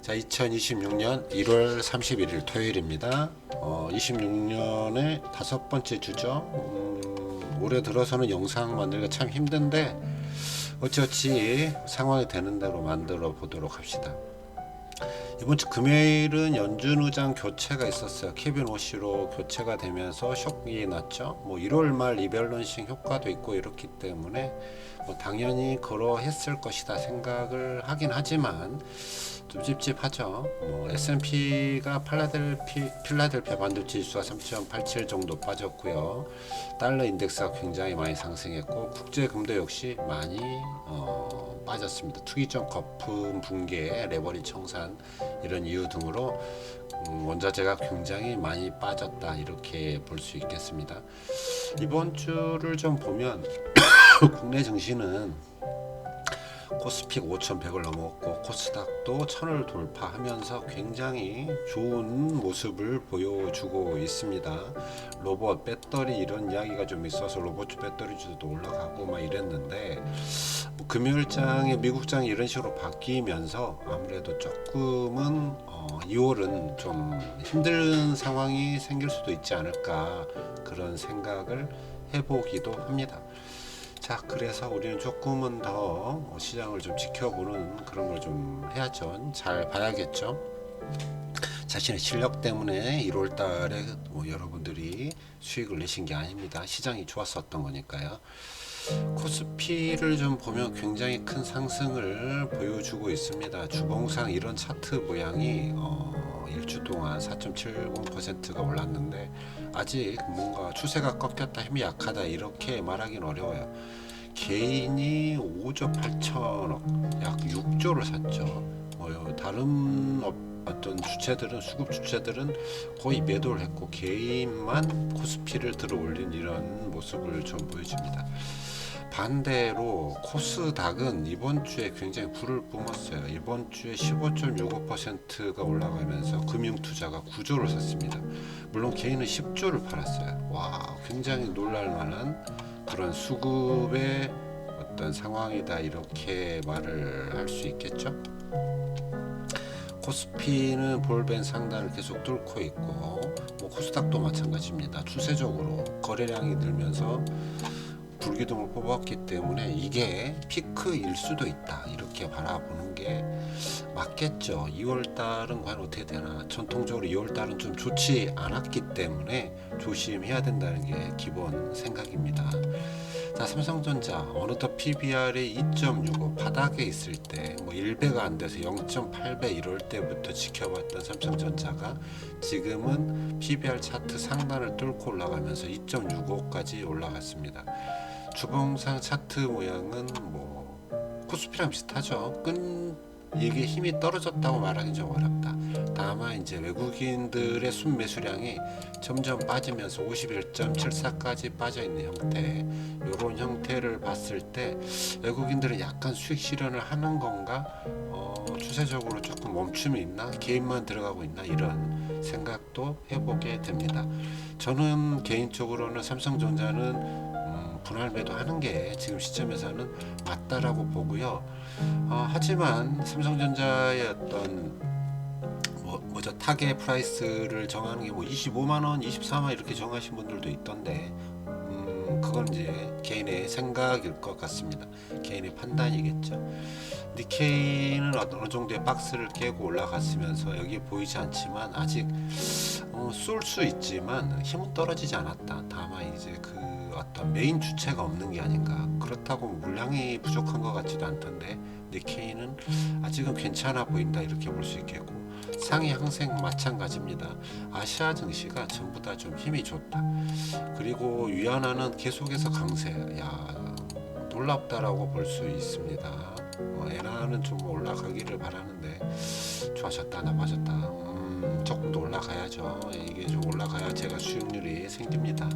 자, 2026년 1월 31일 토요일입니다. 26년의 다섯 번째 주죠. 올해 들어서는 영상 만들기가 참 힘든데 어찌어찌 상황이 되는 대로 만들어 보도록 합시다. 이번 주 금요일은 연준의장 교체가 있었어요. 케빈 오시로 교체가 되면서 쇼크가 났죠. 1월 말 리밸런싱 효과도 있고 이렇기 때문에 당연히 그러했을 것이다 생각을 하긴 하지만 좀 찝찝하죠. S&P가 필라델피아 반도체 지수가 3.87 정도 빠졌고요. 달러 인덱스가 굉장히 많이 상승했고 국제 금도 역시 많이 빠졌습니다. 투기적 거품 붕괴, 레버리 청산 이런 이유 등으로 원자재가 굉장히 많이 빠졌다 이렇게 볼 수 있겠습니다. 이번 주를 좀 보면 국내 증시는 코스피가 5,100을 넘었고 코스닥도 1,000을 돌파하면서 굉장히 좋은 모습을 보여주고 있습니다. 로봇, 배터리 이런 이야기가 좀 있어서 로봇 배터리주도 올라가고 막 이랬는데 금요일장에 미국장이 이런 식으로 바뀌면서 아무래도 조금은 2월은 좀 힘든 상황이 생길 수도 있지 않을까 그런 생각을 해보기도 합니다. 자, 그래서 우리는 조금은 더 시장을 좀 지켜보는 그런 걸 좀 해야죠. 잘 봐야겠죠. 자신의 실력 때문에 1월 달에 여러분들이 수익을 내신 게 아닙니다. 시장이 좋았었던 거니까요. 코스피를 좀 보면 굉장히 큰 상승을 보여주고 있습니다. 주봉상 이런 차트 모양이 일주 동안 4.70%가 올랐는데 아직 뭔가 추세가 꺾였다, 힘이 약하다 이렇게 말하기는 어려워요. 개인이 5조 8천억, 약 6조를 샀죠. 다른 어떤 주체들은, 수급 주체들은 거의 매도를 했고 개인만 코스피를 들어 올린 이런 모습을 좀 보여줍니다. 반대로 코스닥은 이번 주에 굉장히 불을 뿜었어요. 이번 주에 15.65%가 올라가면서 금융투자가 9조를 샀습니다. 물론 개인은 10조를 팔았어요. 와, 굉장히 놀랄만한 그런 수급의 어떤 상황이다 이렇게 말을 할 수 있겠죠. 코스피는 볼벤 상단을 계속 뚫고 있고 코스닥도 마찬가지입니다. 추세적으로 거래량이 늘면서 불기둥을 뽑았기 때문에 이게 피크일 수도 있다 이렇게 바라보는 게 맞겠죠. 2월달은 과연 어떻게 되나. 전통적으로 2월달은 좀 좋지 않았기 때문에 조심해야 된다는 게 기본 생각입니다. 자, 삼성전자 어느덧 PBR이 2.65 바닥에 있을 때 1배가 안 돼서 0.8배 이럴 때부터 지켜봤던 삼성전자가 지금은 PBR 차트 상단을 뚫고 올라가면서 2.65까지 올라갔습니다. 주봉상 차트 모양은 코스피랑 비슷하죠. 이게 힘이 떨어졌다고 말하기 좀 어렵다. 다만 이제 외국인들의 순매수량이 점점 빠지면서 51.74까지 빠져 있는 형태, 이런 형태를 봤을 때 외국인들은 약간 수익 실현을 하는 건가, 추세적으로 조금 멈춤이 있나, 개인만 들어가고 있나 이런 생각도 해보게 됩니다. 저는 개인적으로는 삼성전자는 분할 매도하는 게 지금 시점에서는 맞다라고 보고요. 하지만 삼성전자의 어떤 타겟 프라이스를 정하는 게 25만 원, 24만 원 이렇게 정하신 분들도 있던데 그건 이제 개인의 생각일 것 같습니다. 개인의 판단이겠죠. 니케이는 어느 정도의 박스를 깨고 올라갔으면서 여기 보이지 않지만 아직 쏠 수 있지만 힘은 떨어지지 않았다. 다만 이제 그 어떤 메인 주체가 없는 게 아닌가. 그렇다고 물량이 부족한 것 같지도 않던데 니케이는 아직은 괜찮아 보인다 이렇게 볼 수 있겠고, 상위 항생 마찬가지입니다. 아시아 증시가 전부 다 좀 힘이 좋다. 그리고 위안화는 계속해서 강세. 놀랍다라고 볼 수 있습니다. 엔화는 좀 올라가기를 바라는데 좋아졌다 나빠졌다. 조금 더 올라가야죠. 이게 좀 올라가야 제가 수익률이 생깁니다.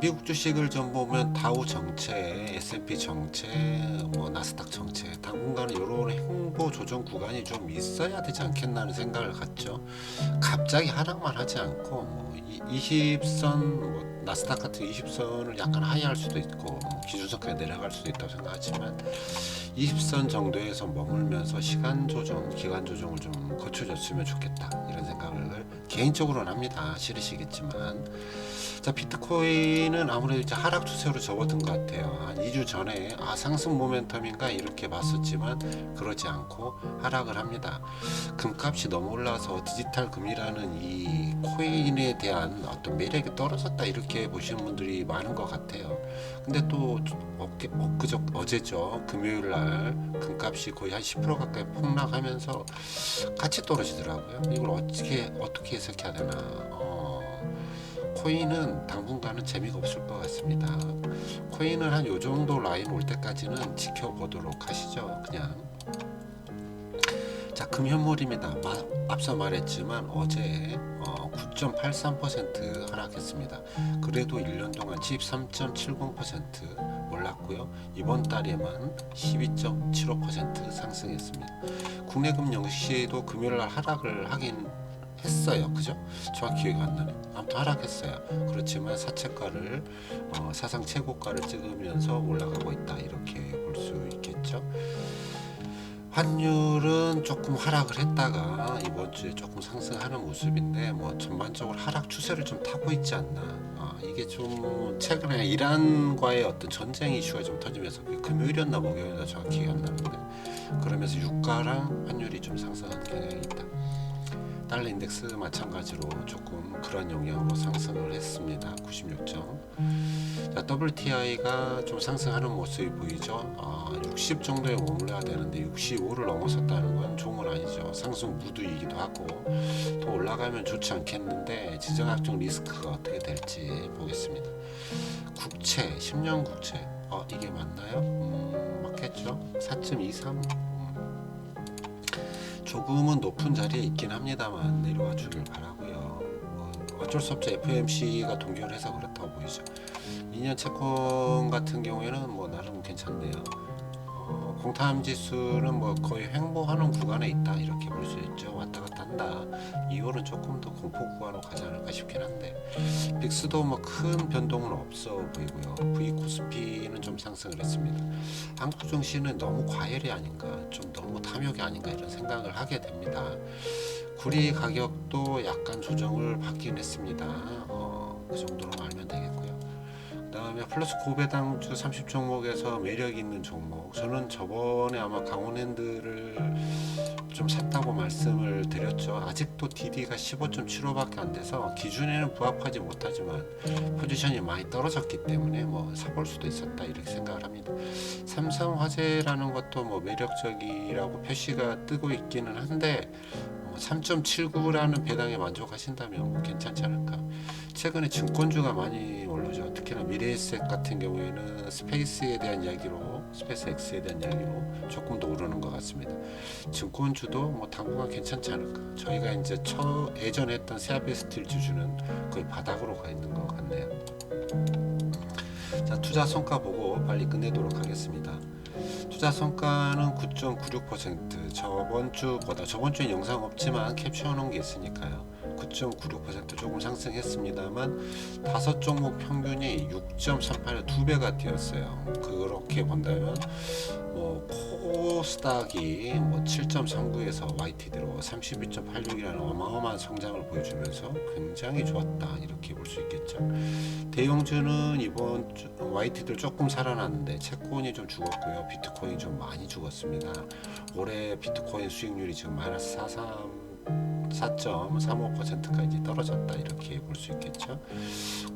미국 주식을 좀 보면 다우 정체, S&P 정체, 나스닥 정체, 당분간은 이런 행보 조정 구간이 좀 있어야 되지 않겠나는 생각을 갖죠. 갑자기 하락만 하지 않고 20선, 나스닥 같은 20선을 약간 하회할 수도 있고 기준선까지 내려갈 수도 있다고 생각하지만 20선 정도에서 머물면서 시간 조정, 기간 조정을 좀 거쳐줬으면 좋겠다 이런 생각을 개인적으로는 합니다. 싫으시겠지만 자, 비트코인은 아무래도 이제 하락 추세로 접어든 것 같아요. 한 2주 전에 상승 모멘텀인가 이렇게 봤었지만 그러지 않고 하락을 합니다. 금값이 너무 올라서 디지털 금이라는 이 코인에 대한 어떤 매력이 떨어졌다 이렇게 보시는 분들이 많은 것 같아요. 근데 또 어제죠, 금요일 날 금값이 거의 한 10% 가까이 폭락하면서 같이 떨어지더라고요. 이걸 어떻게 해석해야 되나? 코인은 당분간은 재미가 없을 것 같습니다. 코인은 한 요 정도 라인 올 때까지는 지켜보도록 하시죠. 그냥. 자, 금현물입니다. 앞서 말했지만 어제 9.83% 하락했습니다. 그래도 1년 동안 73.70% 올랐고요. 이번 달에만 12.75% 상승했습니다. 국내 금융 시도 금요일날 하락을 하긴 했어요. 그죠? 정확히 기억이 안 나네. 아무튼 하락했어요. 그렇지만 사채가를 사상 최고가를 찍으면서 올라가고 있다. 이렇게 볼 수 있겠죠. 환율은 조금 하락을 했다가 이번 주에 조금 상승하는 모습인데 뭐 전반적으로 하락 추세를 좀 타고 있지 않나. 이게 좀 최근에 이란과의 어떤 전쟁 이슈가 좀 터지면서 금요일이었나 목요일이었나 정확히 기억이 안 나는데 그러면서 유가랑 환율이 좀 상승하는 경향이 있다. 달러 인덱스 마찬가지로 조금 그런 영향으로 상승을 했습니다. 96점. 자, WTI가 좀 상승하는 모습이 보이죠. 60 정도에 머물러야 되는데 65를 넘어섰다는 건 좋은 건 아니죠. 상승 무드이기도 하고 또 올라가면 좋지 않겠는데 지정학적 리스크가 어떻게 될지 보겠습니다. 국채, 10년 국채 이게 맞나요? 맞겠죠. 4.23 조금은 높은 자리에 있긴 합니다만 내려와 주길 바라고요. 어쩔 수 없죠. FOMC가 동결해서 그렇다고 보이죠. 2년 채권 같은 경우에는 뭐 나름 괜찮네요. 공탐 지수는 뭐 거의 횡보하는 구간에 있다 이렇게 볼 수 있죠. 왔다 갔다 한다. 2월은 조금 더 공포 구간으로 가지 않을까 싶긴 한데 빅스도 뭐 큰 변동은 없어 보이고요. V 코스피는 좀 상승을 했습니다. 한국 증시는 너무 과열이 아닌가, 좀 너무 탐욕이 아닌가 이런 생각을 하게 됩니다. 구리 가격도 약간 조정을 받긴 했습니다. 그 정도로 알면 되겠고요. 그 다음에 플러스 고배당주 30 종목에서 매력 있는 종목, 저는 저번에 아마 강원랜드를 좀 샀다고 말씀을 드렸죠. 아직도 DD가 15.75밖에 안 돼서 기준에는 부합하지 못하지만 포지션이 많이 떨어졌기 때문에 뭐 사볼 수도 있었다 이렇게 생각을 합니다. 삼성화재라는 것도 뭐 매력적이라고 표시가 뜨고 있기는 한데 3.79라는 배당에 만족하신다면 뭐 괜찮지 않을까. 최근에 증권주가 많이 오르죠. 특히나 미래에셋 같은 경우에는 스페이스에 대한 이야기로, 스페이스 X에 대한 이야기로 조금 더 오르는 것 같습니다. 증권주도 뭐 당분간 괜찮지 않을까. 저희가 이제 예전에 했던 세아베스틸 주주는 거의 바닥으로 가 있는 것 같네요. 자, 투자 성과 보고 빨리 끝내도록 하겠습니다. 투자 성과는 9.96%, 저번 주에 영상 없지만 캡처해 놓은 게 있으니까요. 9.96% 조금 상승했습니다만 5종목 평균이 6.38에 2배가 뛰었어요. 그렇게 본다면 뭐 코스닥이 뭐 7.39에서 YTD로 32.86이라는 어마어마한 성장을 보여주면서 굉장히 좋았다 이렇게 볼 수 있겠죠. 대형주는 이번 주 YT들 조금 살아났는데 채권이 좀 죽었고요. 비트코인이 좀 많이 죽었습니다. 올해 비트코인 수익률이 지금 마이너스 4.35%까지 떨어졌다 이렇게 볼 수 있겠죠.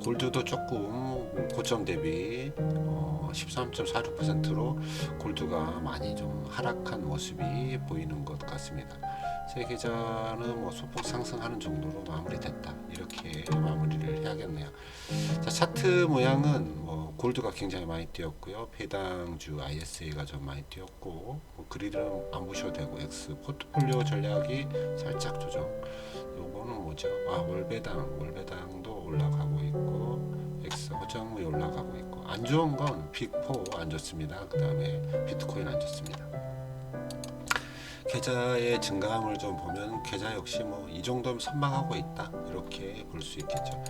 골드도 조금 고점 대비 13.46%로 골드가 많이 좀 하락한 모습이 보이는 것 같습니다. 세계자는 뭐 소폭 상승하는 정도로 마무리됐다 이렇게 마무리를 해야겠네요. 자, 차트 모양은 뭐 골드가 굉장히 많이 뛰었고요. 배당주 ISA가 좀 많이 뛰었고 뭐 그리드는 안 보셔도 되고 X 포트폴리오 전략이 살짝 조정. 요거는 뭐죠? 월배당도 올라가고 있고 X 허정이 올라가고 있고 안 좋은 건 빅4 안 좋습니다. 그 다음에 비트코인 안 좋습니다. 계좌의 증가함을 좀 보면 계좌 역시 뭐 이 정도면 선방하고 있다 이렇게 볼 수 있겠죠.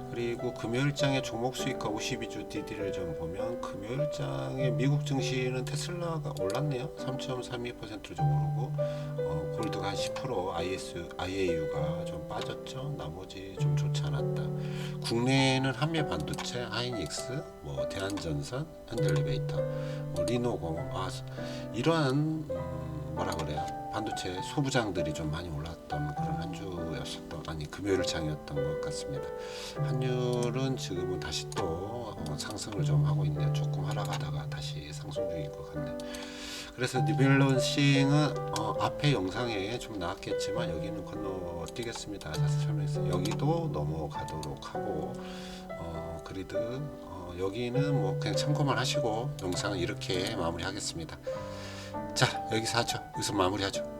그리고 금요일장의 종목 수익과 52주 DD를 좀 보면 금요일장의 미국 증시는 테슬라가 올랐네요. 3.32%로 좀 오르고 골드가 한 10%, IAU가 좀 빠졌죠. 나머지 좀 좋지 않았다. 국내에는 한미반도체, 하이닉스, 뭐 대한전선, 현대리베이터, 뭐 리노공 이러한 뭐라 그래요? 반도체 소부장들이 좀 많이 올랐던 그런 한 주였었던 금요일장이었던 것 같습니다. 환율은 지금은 다시 또 상승을 좀 하고 있네요. 조금 하락하다가 다시 상승 중인 것 같네요. 그래서 리밸런싱은 앞에 영상에 좀 나왔겠지만 여기는 건너뛰겠습니다. 자세히 설명했어요. 여기도 넘어가도록 하고 그리드 여기는 뭐 그냥 참고만 하시고 영상은 이렇게 마무리하겠습니다. 자, 여기서 하죠. 여기서 마무리하죠.